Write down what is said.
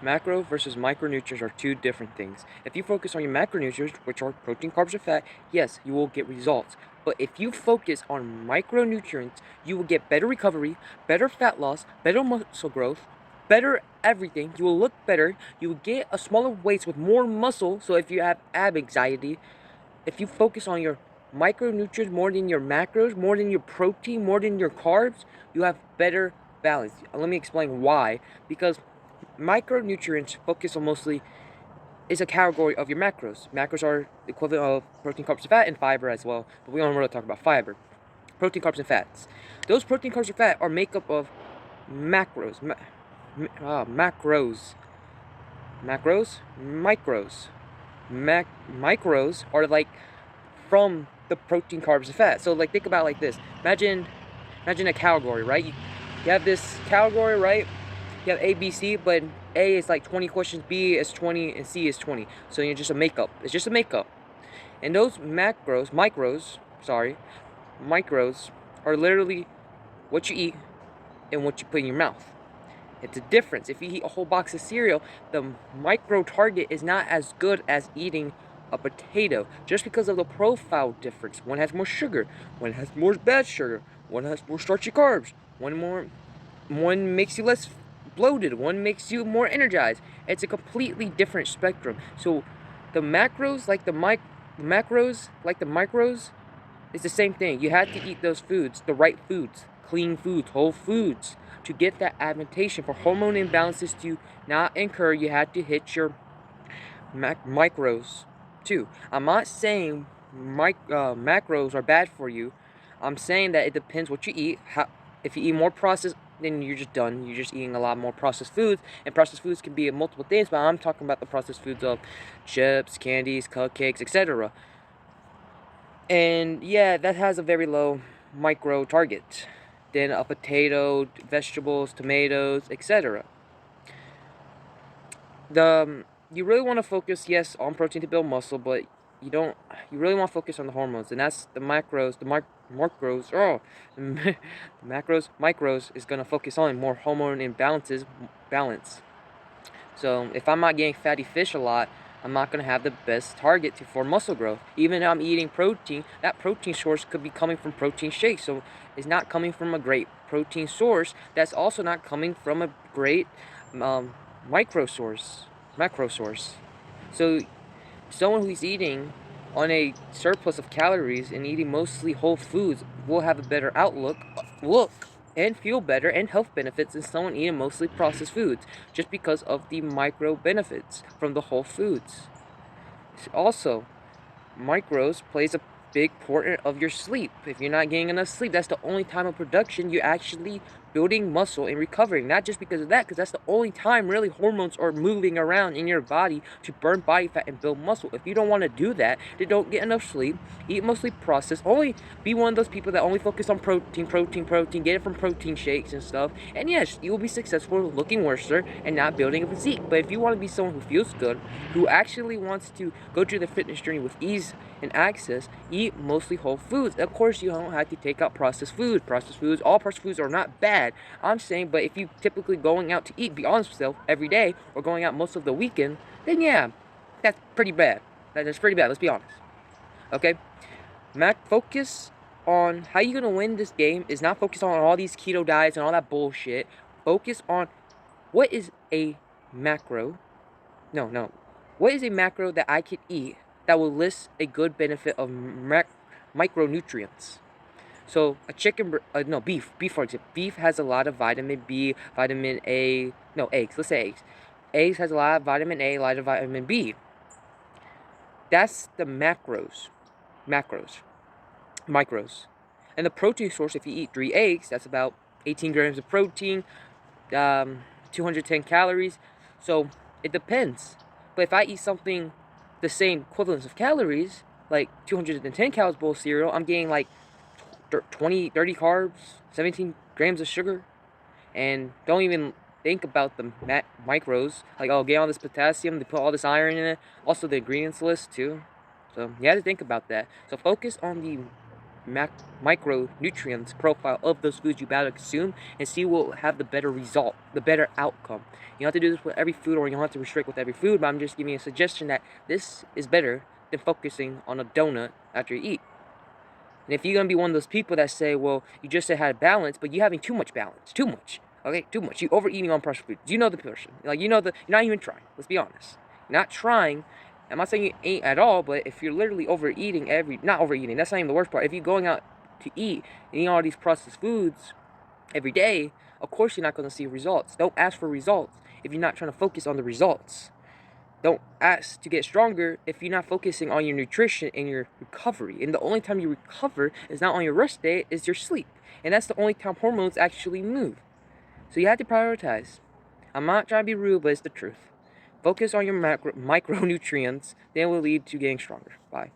Macro versus micronutrients are two different things. If you focus on your macronutrients, which are protein, carbs, and fat, yes, you will get results. But if you focus on micronutrients, you will get better recovery, better fat loss, better muscle growth, better everything. You will look better. You will get a smaller waist with more muscle. So if you have ab anxiety, if you focus on your micronutrients more than your macros, more than your protein, more than your carbs, you have better balance. Let me explain why. Because micronutrients focus on mostly is a category of your macros. Macros are the equivalent of protein, carbs, and fat, and fiber as well. But we don't really talk about fiber. Protein, carbs, and fats. Those protein, carbs, and fat are made up of macros. Macros. Macros? Micros. Micros are like from the protein, carbs, and fat. So like think about it like this. Imagine a category, right? You have this category, right? You have A, B, C, but A is like 20 questions, B is 20, and C is 20. So you're just a makeup. It's just a makeup. And those micros are literally what you eat and what you put in your mouth. It's a difference. If you eat a whole box of cereal, the micro target is not as good as eating a potato, just because of the profile difference. One has more sugar, one has more bad sugar, one has more starchy carbs, one makes you less bloated, one makes you more energized. It's a completely different spectrum. So the macros like the micros is the same thing. You have to eat those foods, the right foods, clean foods, whole foods, to get that adaptation. For hormone imbalances to not incur, you have to hit your micros too. I'm not saying macros are bad for you. I'm saying that it depends what you eat. If you eat more processed, then you're just done. You're just eating a lot more processed foods, and processed foods can be multiple things, but I'm talking about the processed foods of chips, candies, cupcakes, etc. And yeah, that has a very low micro target than a potato, vegetables, tomatoes, etc. You really want to focus, yes, on protein to build muscle, but you really want to focus on the hormones, and that's the macros, the micros is going to focus on more hormone balance. So if I'm not getting fatty fish a lot, I'm not going to have the best target for muscle growth. Even if I'm eating protein, that protein source could be coming from protein shakes. So it's not coming from a great protein source. That's also not coming from a great macro source. So someone who's eating on a surplus of calories and eating mostly whole foods will have a better look, and feel better and health benefits than someone eating mostly processed foods, just because of the micro benefits from the whole foods. Also, micros plays a big part of your sleep. If you're not getting enough sleep, that's the only time of production you're actually building muscle and recovering. Not just because of that, because that's the only time really hormones are moving around in your body to burn body fat and build muscle. If you don't want to do that, then don't get enough sleep, eat mostly processed, only be one of those people that only focus on protein, get it from protein shakes and stuff, and yes, you will be successful looking worse and not building a physique. But if you want to be someone who feels good, who actually wants to go through the fitness journey with ease and access, eat mostly whole foods. Of course, you don't have to take out processed foods. All processed foods are not bad. I'm saying, but if you typically going out to eat, be honest with yourself, every day, or going out most of the weekend, then yeah, that's pretty bad. That's pretty bad, let's be honest. Okay? Focus on how you're going to win this game is not focus on all these keto diets and all that bullshit. Focus on what is a macro. No. What is a macro that I could eat that will list a good benefit of micronutrients? So a beef for example. Beef has a lot of vitamin B, vitamin A, eggs, let's say eggs. Eggs has a lot of vitamin A, a lot of vitamin B. That's the macros. Micros. And the protein source, if you eat 3 eggs, that's about 18 grams of protein, 210 calories. So it depends. But if I eat something the same equivalence of calories, like 210 calories bowl of cereal, I'm getting like 30 carbs, 17 grams of sugar, and don't even think about the micros. Like, oh, get all this potassium, they put all this iron in it. Also, the ingredients list too. So you have to think about that. So focus on the micronutrients profile of those foods you about to consume, and see what will have the better result, the better outcome. You don't have to do this with every food, or you don't have to restrict with every food, but I'm just giving you a suggestion that this is better than focusing on a donut after you eat. And if you're going to be one of those people that say, well, you just said had balance, but you're having too much balance. Too much. Okay? Too much. You overeating on processed food. You know the portion. Like, you're not even trying. Let's be honest. You're not trying. I'm not saying you ain't at all, but if you're literally overeating not overeating, that's not even the worst part. If you're going out to eat and eating all these processed foods every day, of course you're not going to see results. Don't ask for results if you're not trying to focus on the results. Don't ask to get stronger if you're not focusing on your nutrition and your recovery. And the only time you recover is not on your rest day, is your sleep. And that's the only time hormones actually move. So you have to prioritize. I'm not trying to be rude, but it's the truth. Focus on your micronutrients, then it will lead to getting stronger. Bye.